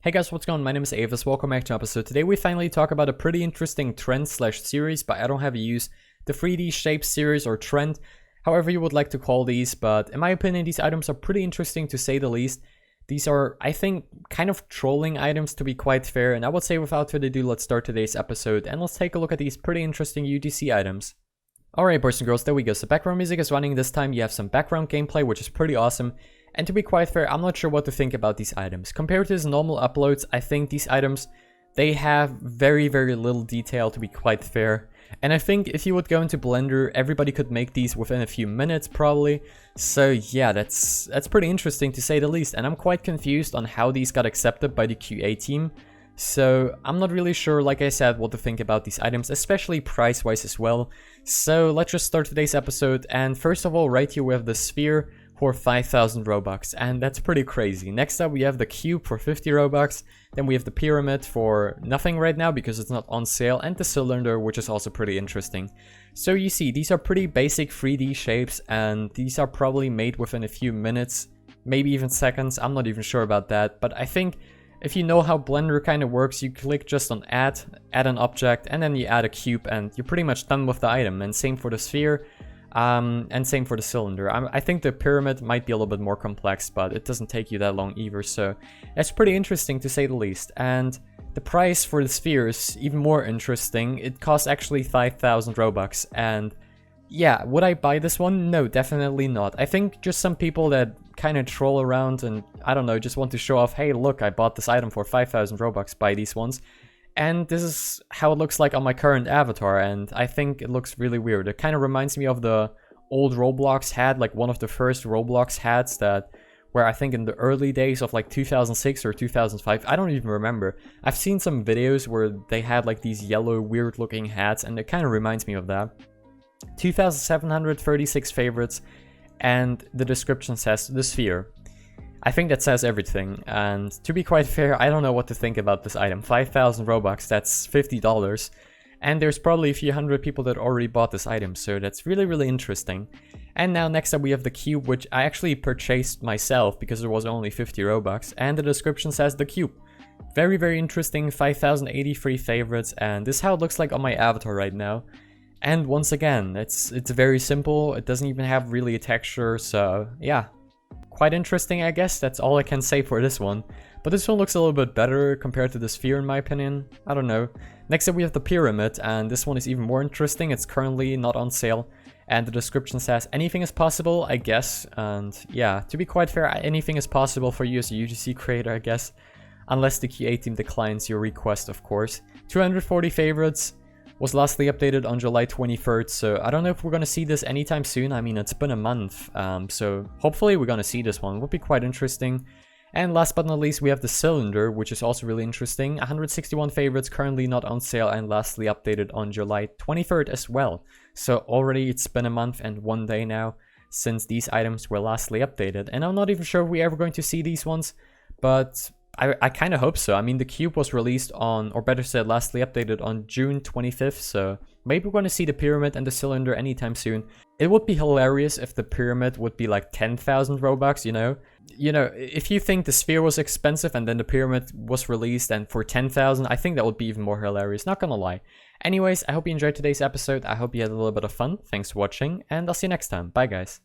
Hey guys, what's going on? My name is Avis, welcome back to an episode. Today we finally talk about a pretty interesting trend slash series, but I don't have to use the 3D shape series or trend, however you would like to call these, but in my opinion these items are pretty interesting to say the least. These are, I think, kind of trolling items to be quite fair, and I would say without further ado, let's start today's episode and let's take a look at these pretty interesting UGC items. Alright boys and girls, there we go. So background music is running this time, you have some background gameplay which is pretty awesome. And to be quite fair, I'm not sure what to think about these items. Compared to his normal uploads, I think these items, they have very little detail to be quite fair. And I think if you would go into Blender, everybody could make these within a few minutes probably. So yeah, that's pretty interesting to say the least. And I'm quite confused on how these got accepted by the QA team. So I'm not really sure, like I said, what to think about these items, especially price-wise as well. So let's just start today's episode. And first of all, right here we have the sphere for 5,000 Robux, and that's pretty crazy. Next up we have the cube for 50 Robux, then we have the pyramid for nothing right now because it's not on sale, and the cylinder, which is also pretty interesting. So you see, these are pretty basic 3D shapes, and these are probably made within a few minutes, maybe even seconds, I'm not even sure about that, but I think if you know how Blender kind of works, you click just on add an object, and then you add a cube, and you're pretty much done with the item, and same for the sphere. And same for the cylinder. I think the pyramid might be a little bit more complex, but it doesn't take you that long either, so it's pretty interesting to say the least. And the price for the sphere is even more interesting. It costs actually 5,000 Robux, and yeah, would I buy this one? No, definitely not. I think just some people that kind of troll around and, I don't know, just want to show off, hey look, I bought this item for 5,000 Robux, buy these ones. And this is how it looks like on my current avatar, and I think it looks really weird. It kind of reminds me of the old Roblox hat, like one of the first Roblox hats that were, I think, in the early days of like 2006 or 2005. I don't even remember. I've seen some videos where they had like these yellow weird looking hats, and it kind of reminds me of that. 2,736 favorites, and the description says the sphere. I think that says everything, and to be quite fair, I don't know what to think about this item. 5,000 Robux, that's $50, and there's probably a few hundred people that already bought this item, so that's really interesting. And now next up we have the cube, which I actually purchased myself because there was only 50 Robux, and the description says the cube. Very interesting, 5,083 favorites, and this is how it looks like on my avatar right now. And once again, it's very simple, it doesn't even have really a texture, so yeah. Quite interesting, I guess. That's all I can say for this one. But this one looks a little bit better compared to the sphere in my opinion. I don't know. Next up we have the pyramid, and this one is even more interesting. It's currently not on sale, and the description says anything is possible, I guess. And yeah, to be quite fair, anything is possible for you as a UGC creator, I guess. Unless the QA team declines your request, of course. 240 favorites. Was lastly updated on July 23rd, so I don't know if we're gonna see this anytime soon. I mean, it's been a month, so hopefully we're gonna see this one. It would be quite interesting. And last but not least, we have the cylinder, which is also really interesting. 161 favorites, currently not on sale, and lastly updated on July 23rd as well. So already it's been a month and 1 day now since these items were lastly updated. And I'm not even sure if we're ever going to see these ones, but I kind of hope so. I mean, the cube was released on, or better said, lastly updated on June 25th, so maybe we're going to see the pyramid and the cylinder anytime soon. It would be hilarious if the pyramid would be like 10,000 Robux, you know? You know, if you think the sphere was expensive and then the pyramid was released and for 10,000, I think that would be even more hilarious, not gonna lie. Anyways, I hope you enjoyed today's episode. I hope you had a little bit of fun. Thanks for watching, and I'll see you next time. Bye, guys.